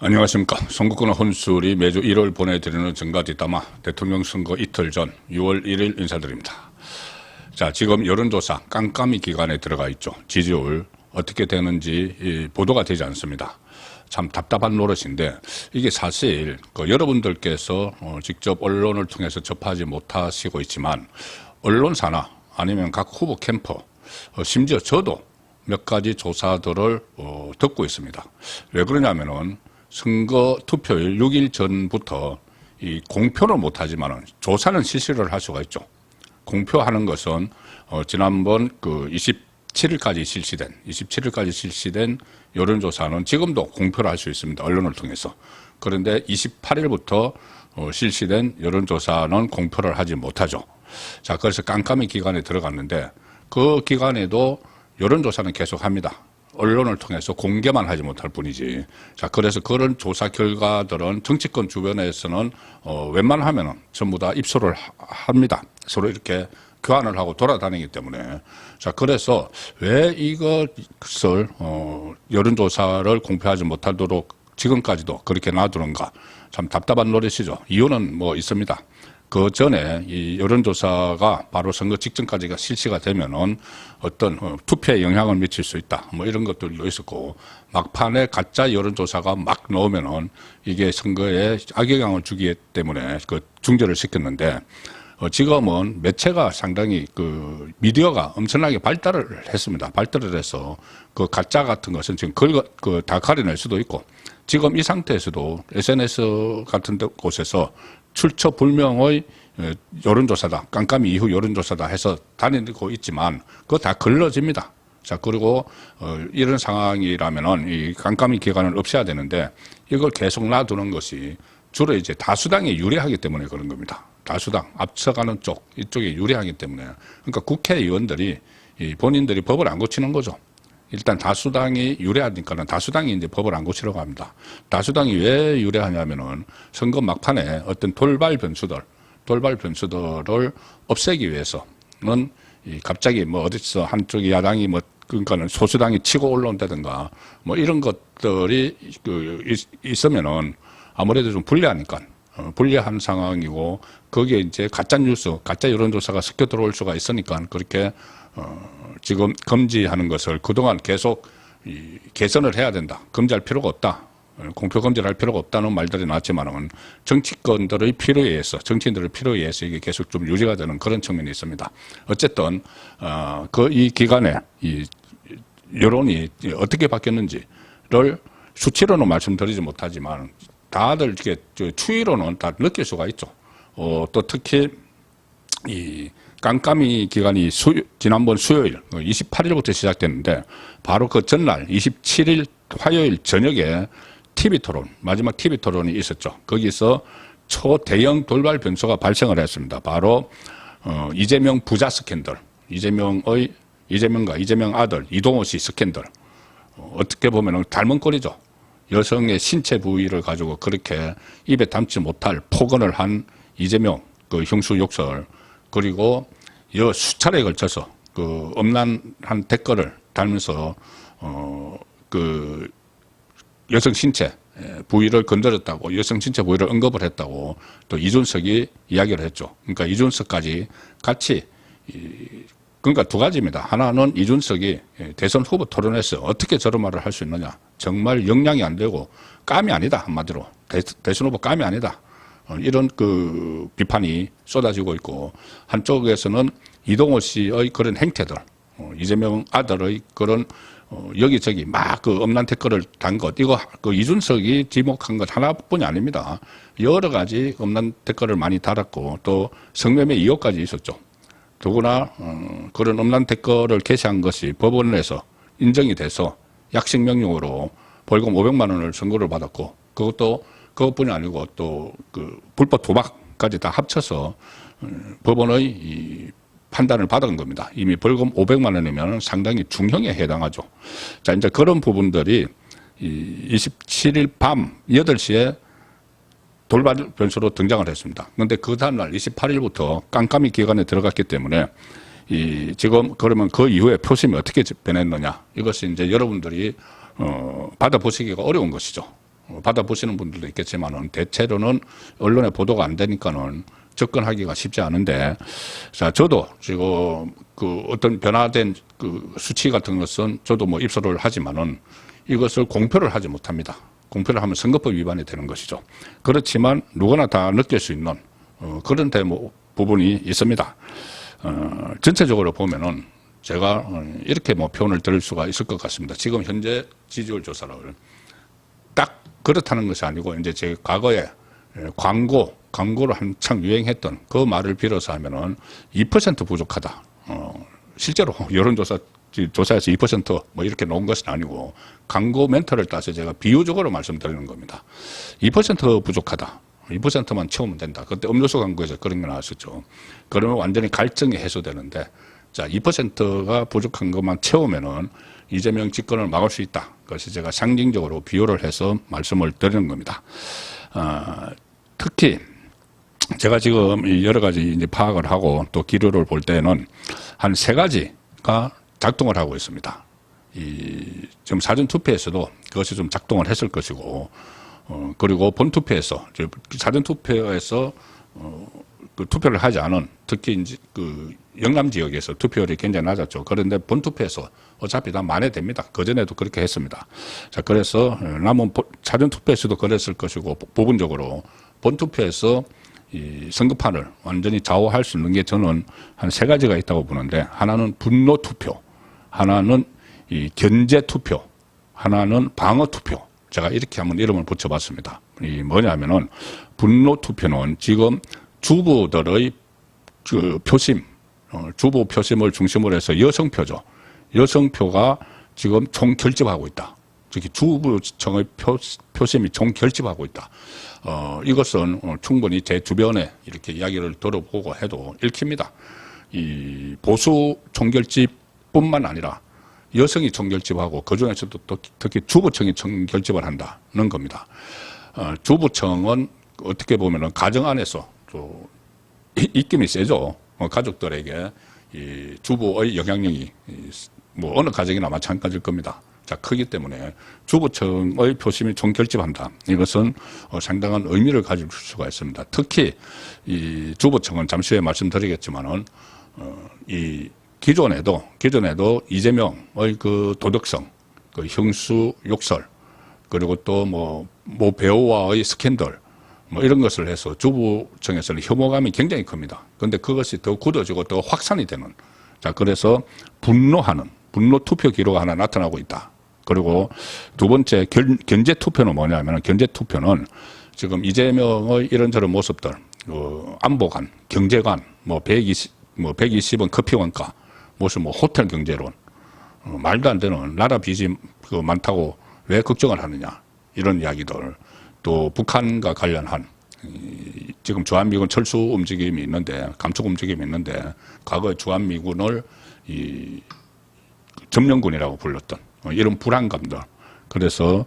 안녕하십니까. 선거권의 혼술이 매주 1월 보내드리는 정가 뒷담화 대통령 선거 이틀 전 6월 1일 인사드립니다. 자, 지금 여론조사 깜깜이 기간에 들어가 있죠. 지지율 어떻게 되는지 보도가 되지 않습니다. 참 답답한 노릇인데 이게 사실 여러분들께서 직접 언론을 통해서 접하지 못하시고 있지만 언론사나 아니면 각 후보 캠프 심지어 저도 몇 가지 조사들을 듣고 있습니다. 왜 그러냐면은 선거 투표일 6일 전부터 이 공표를 못하지만은 조사는 실시를 할 수가 있죠. 공표하는 것은 지난번 그 27일까지 실시된 여론조사는 지금도 공표를 할 수 있습니다. 언론을 통해서. 그런데 28일부터 실시된 여론조사는 공표를 하지 못하죠. 자, 그래서 깜깜이 기간에 들어갔는데 그 기간에도 여론조사는 계속합니다. 언론을 통해서 공개만 하지 못할 뿐이지. 자, 그래서 그런 조사 결과들은 정치권 주변에서는 웬만하면은 전부 다 입수를 합니다. 서로 이렇게 교환을 하고 돌아다니기 때문에. 자, 그래서 왜 이것을 여론조사를 공표하지 못하도록 지금까지도 그렇게 놔두는가? 참 답답한 노릇이죠. 이유는 뭐 있습니다. 그 전에 이 여론조사가 바로 선거 직전까지가 실시가 되면은 어떤 투표에 영향을 미칠 수 있다. 뭐 이런 것들도 있었고, 막판에 가짜 여론조사가 막 나오면은 이게 선거에 악영향을 주기 때문에 그 중절을 시켰는데, 지금은 매체가 상당히 그 미디어가 엄청나게 발달을 했습니다. 발달을 해서 그 가짜 같은 것은 지금 다 가려낼 수도 있고, 지금 이 상태에서도 SNS 같은 곳에서 출처 불명의 여론조사다, 깜깜이 이후 여론조사다 해서 다니고 있지만 그거 다 걸러집니다. 자, 그리고 이런 상황이라면은 이 깜깜이 기간을 없애야 되는데 이걸 계속 놔두는 것이 주로 이제 다수당에 유리하기 때문에 그런 겁니다. 다수당 앞서가는 쪽 이쪽에 유리하기 때문에. 그러니까 국회의원들이 본인들이 법을 안 고치는 거죠. 일단 다수당이 유리하니까는 다수당이 이제 법을 안 고치려고 합니다. 다수당이 왜 유리하냐면은 선거 막판에 어떤 돌발 변수들을 없애기 위해서는 갑자기 뭐 어디서 한쪽이 야당이 뭐 그러니까는 소수당이 치고 올라온다든가 뭐 이런 것들이 있으면은 아무래도 좀 불리하니까 불리한 상황이고 거기에 이제 가짜 뉴스, 가짜 여론조사가 섞여 들어올 수가 있으니까 그렇게 지금 금지하는 것을 그동안 계속 개선을 해야 된다. 금지할 필요가 없다. 공표 금지할 필요가 없다는 말들이 나왔지만은 정치인들의 필요에 의해서 이게 계속 좀 유지가 되는 그런 측면이 있습니다. 어쨌든 이 기간에 이 여론이 어떻게 바뀌었는지를 수치로는 말씀드리지 못하지만 다들 이렇게 추이로는 다 느낄 수가 있죠. 또 특히 이 깜깜이 기간이 지난번 수요일 28일부터 시작됐는데 바로 그 전날 27일 화요일 저녁에 TV토론, 마지막 TV토론이 있었죠. 거기서 초대형 돌발 변수가 발생을 했습니다. 바로 이재명 부자 스캔들, 이재명과 이재명 아들 이동호 씨 스캔들. 어떻게 보면 닮은 꼴이죠. 여성의 신체 부위를 가지고 그렇게 입에 담지 못할 폭언을 한 이재명 그 흉수 욕설, 그리고 수차례에 걸쳐서 그 엄난한 댓글을 달면서 그 여성 신체 부위를 건드렸다고, 여성 신체 부위를 언급을 했다고 또 이준석이 이야기를 했죠. 그러니까 이준석까지 같이 그러니까 두 가지입니다. 하나는 이준석이 대선 후보 토론에서 어떻게 저런 말을 할 수 있느냐. 정말 역량이 안 되고 감이 아니다. 한마디로. 대선 후보 감이 아니다. 이런 그 비판이 쏟아지고 있고, 한쪽에서는 이동호 씨의 그런 행태들, 이재명 아들의 그런 여기저기 막 그 엄난 댓글을 단 것, 이거 그 이준석이 지목한 것 하나뿐이 아닙니다. 여러 가지 엄난 댓글을 많이 달았고 또 성매매 의혹까지 있었죠. 더구나 그런 엄난 댓글을 게시한 것이 법원에서 인정이 돼서 약식 명령으로 벌금 500만 원을 선고를 받았고, 그것뿐이 아니고 또 그 불법 도박까지 다 합쳐서 법원의 이 판단을 받은 겁니다. 이미 벌금 500만 원이면 상당히 중형에 해당하죠. 자, 이제 그런 부분들이 27일 밤 8시에 돌발 변수로 등장을 했습니다. 그런데 그 다음날 28일부터 깜깜이 기간에 들어갔기 때문에 지금 그러면 그 이후에 표심이 어떻게 변했느냐, 이것이 이제 여러분들이 받아보시기가 어려운 것이죠. 받아보시는 분들도 있겠지만은 대체로는 언론에 보도가 안 되니까는 접근하기가 쉽지 않은데, 자, 저도 지금 그 어떤 변화된 그 수치 같은 것은 저도 뭐 입수를 하지만은 이것을 공표를 하지 못합니다. 공표를 하면 선거법 위반이 되는 것이죠. 그렇지만 누구나 다 느낄 수 있는 그런 부분이 있습니다. 전체적으로 보면은 제가 이렇게 뭐 표현을 드릴 수가 있을 것 같습니다. 지금 현재 지지율 조사를 딱 그렇다는 것이 아니고 이제 제 과거에 광고를 한창 유행했던 그 말을 빌어서 하면은 2% 부족하다. 실제로 여론조사에서 2%뭐 이렇게 놓은 것은 아니고 광고 멘트를 따서 제가 비유적으로 말씀드리는 겁니다. 2% 부족하다. 2%만 채우면 된다. 그때 음료수 광고에서 그런 게 나왔었죠. 그러면 완전히 갈증이 해소되는데, 자, 2%가 부족한 것만 채우면은 이재명 집권을 막을 수 있다. 그것이 제가 상징적으로 비유를 해서 말씀을 드리는 겁니다. 특히 제가 지금 여러 가지 이제 파악을 하고 또 기류를 볼 때는 한 3가지가 작동을 하고 있습니다. 지금 사전투표에서도 그것이 좀 작동을 했을 것이고, 그리고 본투표에서, 사전투표에서, 그 투표를 하지 않은, 특히 이제 그 영남 지역에서 투표율이 굉장히 낮았죠. 그런데 본투표에서 어차피 다 만회됩니다. 그전에도 그렇게 했습니다. 자, 그래서 남은 사전투표에서도 그랬을 것이고, 부분적으로 본투표에서 이 선거판을 완전히 좌우할 수 있는 게 저는 한 3가지가 있다고 보는데, 하나는 분노투표, 하나는 이 견제투표, 하나는 방어투표. 제가 이렇게 한번 이름을 붙여봤습니다. 이 뭐냐면은 분노투표는 지금 주부들의 그 표심, 주부 표심을 중심으로 해서 여성표죠. 여성표가 지금 총결집하고 있다. 특히 주부층의 표심이 총결집하고 있다. 이것은 충분히 제 주변에 이렇게 이야기를 들어보고 해도 읽힙니다. 이 보수 총결집뿐만 아니라 여성이 총결집하고 그중에서도 또 특히 주부층이 총결집을 한다는 겁니다. 주부층은 어떻게 보면은 가정 안에서 또 입김이 세죠. 가족들에게 이 주부의 영향력이 뭐 어느 가정이나 마찬가지일 겁니다. 자, 크기 때문에 주부층의 표심이 총결집한다. 이것은 상당한 의미를 가질 수가 있습니다. 특히 이 주부층은 잠시 후에 말씀드리겠지만은 이 기존에도 이재명의 그 도덕성, 그 형수 욕설, 그리고 또 뭐 배우와의 스캔들, 뭐 이런 것을 해서 주부층에서는 혐오감이 굉장히 큽니다. 그런데 그것이 더 굳어지고 더 확산이 되는. 자, 그래서 분노 투표 기로가 하나 나타나고 있다. 그리고 두 번째 견제 투표는 뭐냐면, 견제 투표는 지금 이재명의 이런저런 모습들, 안보관, 경제관, 120원 커피 원가, 무슨 호텔 경제론, 말도 안 되는 나라 빚이 많다고 왜 걱정을 하느냐, 이런 이야기들. 또 북한과 관련한 지금 주한미군 철수 움직임이 있는데, 감축 움직임이 있는데, 과거에 주한미군을 이 점령군이라고 불렀던 이런 불안감들. 그래서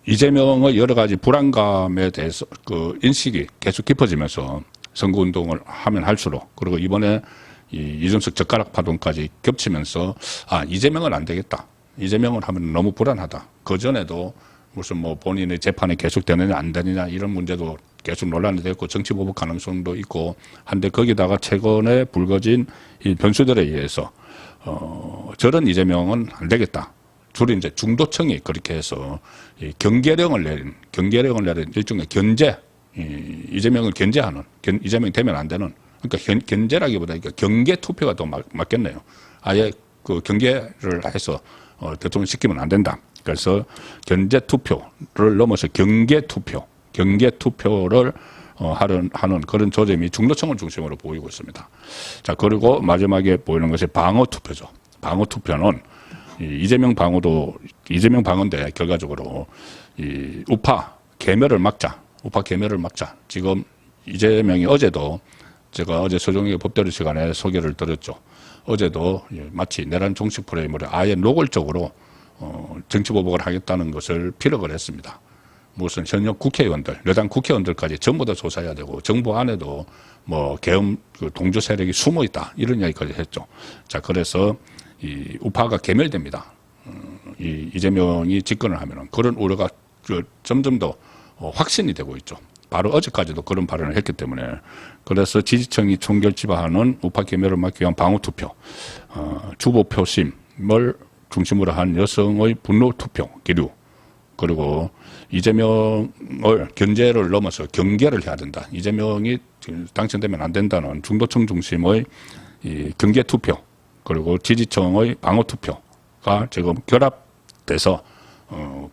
이재명의 여러 가지 불안감에 대해서 그 인식이 계속 깊어지면서 선거운동을 하면 할수록, 그리고 이번에 이준석 젓가락 파동까지 겹치면서 이재명은 안 되겠다. 이재명을 하면 너무 불안하다. 그전에도 무슨 본인의 재판이 계속되느냐 안 되느냐 이런 문제도 계속 논란이 됐고 정치 보복 가능성도 있고 한데, 거기다가 최근에 불거진 이 변수들에 의해서 저런 이재명은 안 되겠다. 주로 이제 중도층이 그렇게 해서 이 경계령을 내린 일종의 견제, 이재명을 견제하는, 이재명이 되면 안 되는, 그러니까 견제라기보다 경계 투표가 더 맞겠네요. 아예 그 경계를 해서 대통령 시키면 안 된다. 그래서 견제 투표를 넘어서 경계 투표를 하는 그런 조짐이 중도층을 중심으로 보이고 있습니다. 자, 그리고 마지막에 보이는 것이 방어 투표죠. 방어 투표는 이재명 방어인데 결과적으로 이 우파 개멸을 막자. 지금 이재명이 어제도 제가 어제 서정희 법대로 시간에 소개를 드렸죠. 어제도 마치 내란 종식 프레임으로 아예 노골적으로 정치보복을 하겠다는 것을 피력을 했습니다. 무슨 현역 국회의원들, 여당 국회의원들까지 전부 다 조사해야 되고 정부 안에도 계엄 동조 세력이 숨어 있다 이런 이야기까지 했죠. 자, 그래서 이 우파가 개멸됩니다. 이재명이 집권을 하면은 그런 우려가 점점 더 확신이 되고 있죠. 바로 어제까지도 그런 발언을 했기 때문에. 그래서 지지층이 총결집하는 우파 개멸을 막기 위한 방어투표, 주보 표심을 중심으로 한 여성의 분노투표 기류, 그리고 이재명을 견제를 넘어서 경계를 해야 된다. 이재명이 당선되면 안 된다는 중도층 중심의 이 경계투표, 그리고 지지층의 방어투표가 지금 결합돼서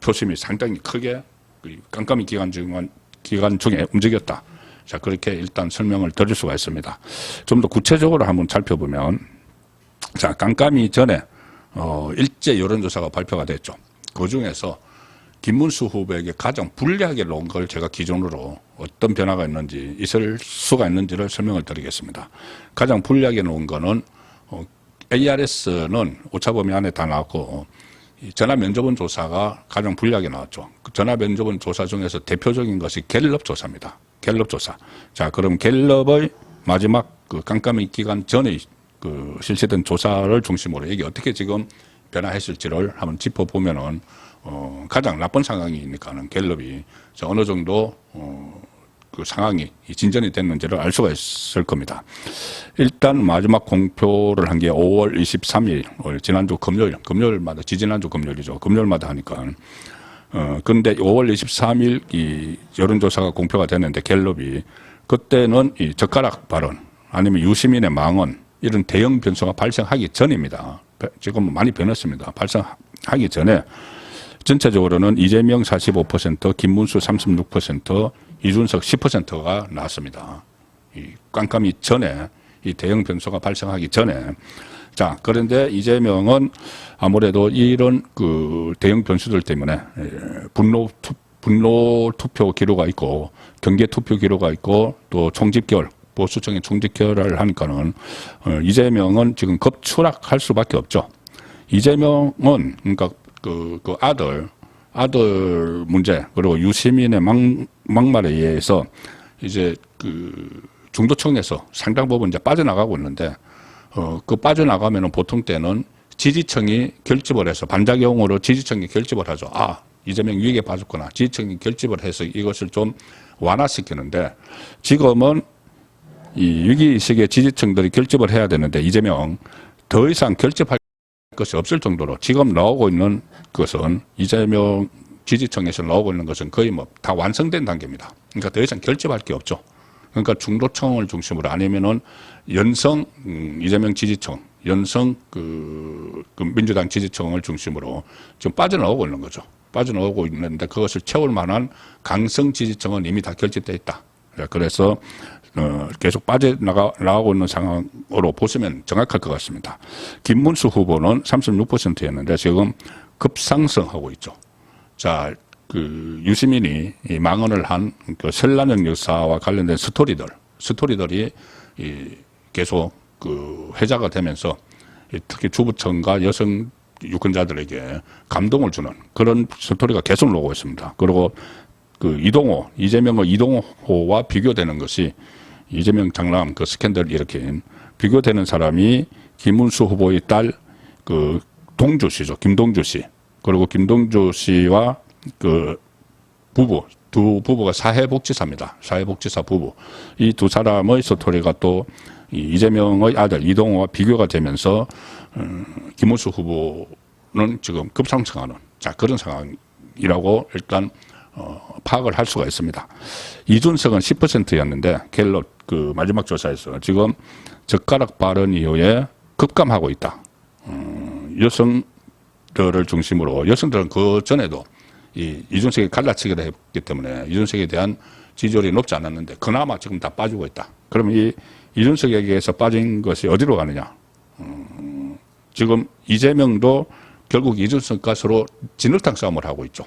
표심이 상당히 크게 깜깜이 기간 중에 움직였다. 자, 그렇게 일단 설명을 드릴 수가 있습니다. 좀 더 구체적으로 한번 살펴보면, 자, 깜깜이 전에 일제 여론조사가 발표가 됐죠. 그 중에서 김문수 후보에게 가장 불리하게 놓은 걸 제가 기준으로 어떤 변화가 있는지, 있을 수가 있는지를 설명을 드리겠습니다. 가장 불리하게 놓은 거는 ARS는 오차범위 안에 다 나왔고, 전화면접원 조사가 가장 불리하게 나왔죠. 그 전화면접원 조사 중에서 대표적인 것이 갤럽 조사입니다. 갤럽 조사. 자, 그럼 갤럽의 마지막 그 깜깜이 기간 전에 그 실시된 조사를 중심으로 이게 어떻게 지금 변화했을지를 한번 짚어보면은, 가장 나쁜 상황이니까는 갤럽이 어느 정도, 그 상황이 진전이 됐는지를 알 수가 있을 겁니다. 일단 마지막 공표를 한 게 5월 23일, 지난주 금요일마다, 지지난주 금요일이죠. 금요일마다 하니까. 근데 5월 23일 이 여론조사가 공표가 됐는데 갤럽이 그때는 이 젓가락 발언 아니면 유시민의 망언 이런 대형 변수가 발생하기 전입니다. 지금 많이 변했습니다. 발생하기 전에 전체적으로는 이재명 45%, 김문수 36%, 이준석 10%가 나왔습니다. 이 깜깜이 전에, 이 대형 변수가 발생하기 전에. 자, 그런데 이재명은 아무래도 이런 그 대형 변수들 때문에 분노 투표 기로가 있고, 경계 투표 기로가 있고, 또 총집결, 보수층의 총집결을 하니까는, 이재명은 지금 급추락할 수밖에 없죠. 이재명은, 그러니까 그 아들 문제, 그리고 유시민의 막말에 의해서 이제 그 중도층에서 상당 부분 이제 빠져나가고 있는데, 그 빠져나가면은 보통 때는 지지층이 결집을 해서 반작용으로 지지층이 결집을 하죠. 아, 이재명 위기에 빠졌구나. 지지층이 결집을 해서 이것을 좀 완화시키는데, 지금은 이 위기의식의 지지층들이 결집을 해야 되는데, 이재명 더 이상 결집할 것이 없을 정도로 지금 나오고 있는 것은, 이재명 지지층에서 나오고 있는 것은 거의 뭐 다 완성된 단계입니다. 그러니까 더 이상 결집할 게 없죠. 그러니까 중도층을 중심으로, 아니면은 연성 이재명 지지층, 연성 그 민주당 지지층을 중심으로 지금 빠져나오고 있는 거죠. 빠져나오고 있는데 그것을 채울 만한 강성 지지층은 이미 다 결집돼 있다. 그래서 계속 빠져나가고 있는 상황으로 보시면 정확할 것 같습니다. 김문수 후보는 36%였는데 지금 급상승하고 있죠. 자, 그 유시민이 이 망언을 한 그 설란영 여사와 관련된 스토리들이 계속 그 회자가 되면서 특히 주부층과 여성 유권자들에게 감동을 주는 그런 스토리가 계속 나오고 있습니다. 그리고 그 이재명의 이동호와 비교되는 것이, 이재명 장남 그 스캔들 일으킨 비교되는 사람이 김문수 후보의 딸 그 동주 씨죠. 김동주 씨. 그리고 김동주 씨와 그 두 부부가 사회복지사입니다. 사회복지사 부부. 이 두 사람의 스토리가 또 이재명의 아들 이동호와 비교가 되면서 김문수 후보는 지금 급상승하는, 자, 그런 상황이라고 일단 파악을 할 수가 있습니다. 이준석은 10%였는데 갤럽 그 마지막 조사에서 지금 젓가락 발언 이후에 급감하고 있다. 여성들을 중심으로, 여성들은 그 전에도 이준석이 갈라치기를 했기 때문에 이준석에 대한 지지율이 높지 않았는데 그나마 지금 다 빠지고 있다. 그러면 이준석에게서 빠진 것이 어디로 가느냐? 지금 이재명도 결국 이준석 것으로 진흙탕 싸움을 하고 있죠.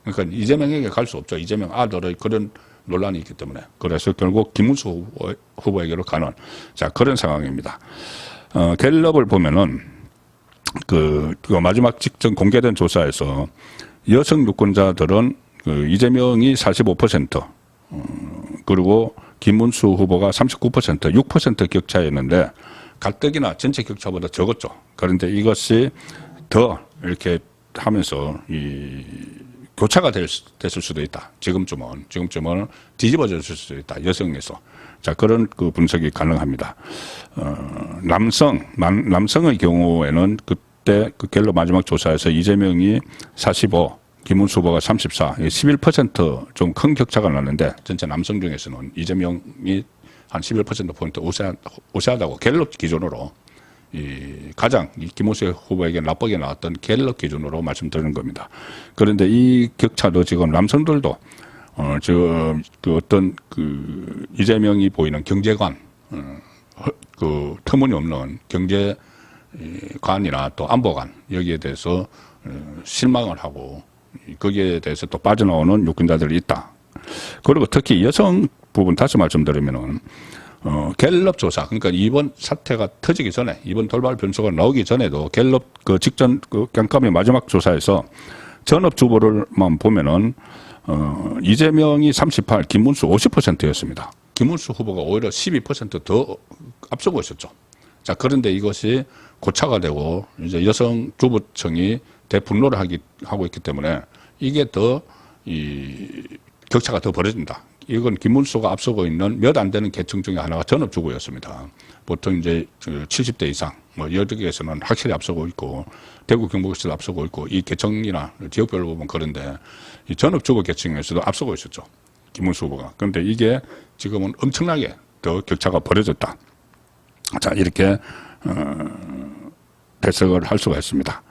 그러니까 이재명에게 갈 수 없죠. 이재명 아들의 그런 논란이 있기 때문에. 그래서 결국 김문수 후보에게로 가는, 자, 그런 상황입니다. 갤럽을 보면은 그 마지막 직전 공개된 조사에서 여성 유권자들은 그 이재명이 45%, 그리고 김문수 후보가 39%, 6% 격차였는데 가뜩이나 전체 격차보다 적었죠. 그런데 이것이 더 이렇게 하면서 교차가 됐을 수도 있다. 지금쯤은 뒤집어졌을 수도 있다. 여성에서. 자, 그런 그 분석이 가능합니다. 남성의 경우에는 그때 그 갤럽 마지막 조사에서 이재명이 45, 김문수 후보가 34, 11%좀 큰 격차가 났는데 전체 남성 중에서는 이재명이 한 11%포인트 우세하다고 갤럽 기준으로 가장 김문수 후보에게 나쁘게 나왔던 갤럽 기준으로 말씀드리는 겁니다. 그런데 이 격차도 지금 남성들도 그 어떤 그 이재명이 보이는 경제관, 그 터무니없는 경제관이나 또 안보관 여기에 대해서 실망을 하고 거기에 대해서 또 빠져나오는 유권자들이 있다. 그리고 특히 여성 부분 다시 말씀드리면은 갤럽 조사, 그러니까 이번 사태가 터지기 전에, 이번 돌발 변수가 나오기 전에도 갤럽 그 직전 그 깜깜이 마지막 조사에서 전업주부를만 보면은 이재명이 38, 김문수 50%였습니다. 김문수 후보가 오히려 12%더 앞서고 있었죠. 자, 그런데 이것이 고차가 되고 이제 여성 주부층이 대분노를 하고 있기 때문에 이게 더 격차가 더 벌어진다. 이건 김문수가 앞서고 있는 몇 안 되는 계층 중에 하나가 전업주부였습니다. 보통 이제 70대 이상, 뭐 여기에서는 확실히 앞서고 있고, 대구 경북에서도 앞서고 있고, 이 계층이나 지역별로 보면 그런데 이 전업주부 계층에서도 앞서고 있었죠. 김문수 후보가. 그런데 이게 지금은 엄청나게 더 격차가 벌어졌다. 자, 이렇게, 해석을 할 수가 있습니다.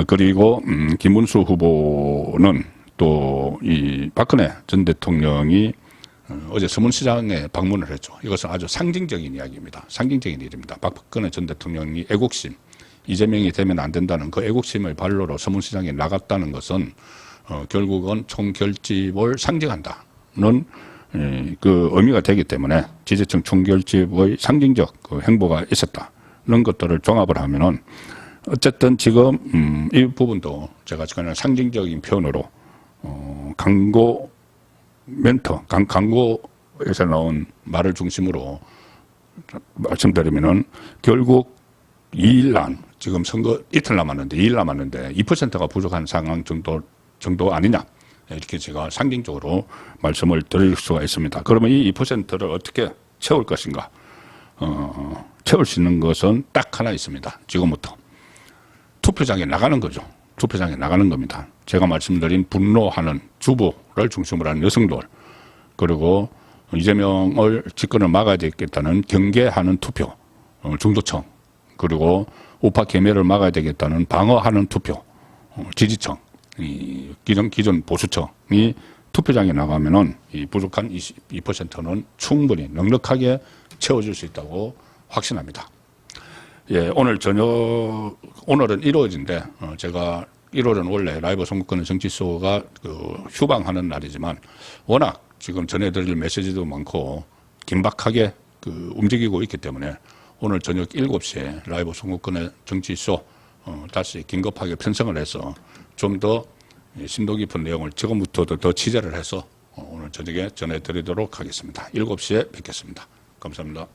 그리고, 김문수 후보는 또 이 박근혜 전 대통령이 어제 서문시장에 방문을 했죠. 이것은 아주 상징적인 이야기입니다. 상징적인 일입니다. 박근혜 전 대통령이 애국심, 이재명이 되면 안 된다는 그 애국심을 발로로 서문시장에 나갔다는 것은 결국은 총결집을 상징한다는 그 의미가 되기 때문에 지지층 총결집의 상징적 그 행보가 있었다는 것들을 종합을 하면은 어쨌든 지금 이 부분도 제가 지금 상징적인 표현으로 광고 멘트, 광고에서 나온 말을 중심으로 말씀드리면은 결국 2일 안, 지금 선거 이틀 남았는데 2일 남았는데 2%가 부족한 상황 정도 아니냐. 이렇게 제가 상징적으로 말씀을 드릴 수가 있습니다. 그러면 이 2%를 어떻게 채울 것인가? 채울 수 있는 것은 딱 하나 있습니다. 지금부터. 투표장에 나가는 거죠. 투표장에 나가는 겁니다. 제가 말씀드린 분노하는 주부를 중심으로 하는 여성들, 그리고 이재명을 집권을 막아야 되겠다는 경계하는 투표, 중도층, 그리고 우파 개멸을 막아야 되겠다는 방어하는 투표, 지지층, 기존 보수층이 투표장에 나가면은 이 부족한 22%는 충분히 넉넉하게 채워줄 수 있다고 확신합니다. 예, 오늘은 1월인데, 제가 1월은 원래 라이브 선거권의 정치쇼가 휴방하는 날이지만, 워낙 지금 전해드릴 메시지도 많고, 긴박하게 움직이고 있기 때문에, 오늘 저녁 7시에 라이브 선거권의 정치쇼, 다시 긴급하게 편성을 해서, 좀 더 심도 깊은 내용을 지금부터도 더 취재를 해서, 오늘 저녁에 전해드리도록 하겠습니다. 7시에 뵙겠습니다. 감사합니다.